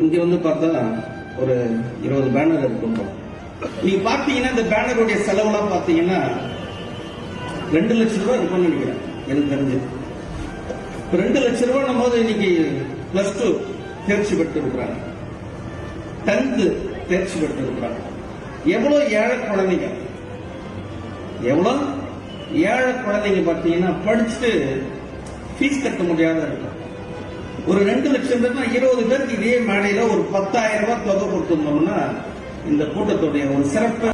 இங்க வந்து பார்த்தா ஒரு 20 பேனர் இருக்கும். நீங்க பாத்தீங்கன்னா இந்த பேனருடைய செலவுலாம் பாத்தீங்கன்னா 2 லட்சம் ரூபாய் இருக்கும்னு நினைக்கிறேன் எனக்கு தெரிஞ்சு. 2 லட்சம் ரூபாய் போது இன்னைக்கு +2 தேர்ச்சி பெற்று இருக்கிறாங்க, 10th தேர்ச்சி பெற்று இருக்கிறாங்க. எவ்வளவு ஏழை குழந்தைங்க, எவ்வளவு ஏழை குழந்தைங்க பாத்தீங்கன்னா படிச்சுட்டு ஃபீஸ் கட்ட முடியாத இருக்கும். ஒரு 2 லட்சம் பேர்னா 20 பேருக்கு இதே மேடையில ஒரு 10,000 ரூபாய் தொகை கொடுத்திருந்தோம்னா இந்த கூட்டத்துடைய ஒரு சிறப்பு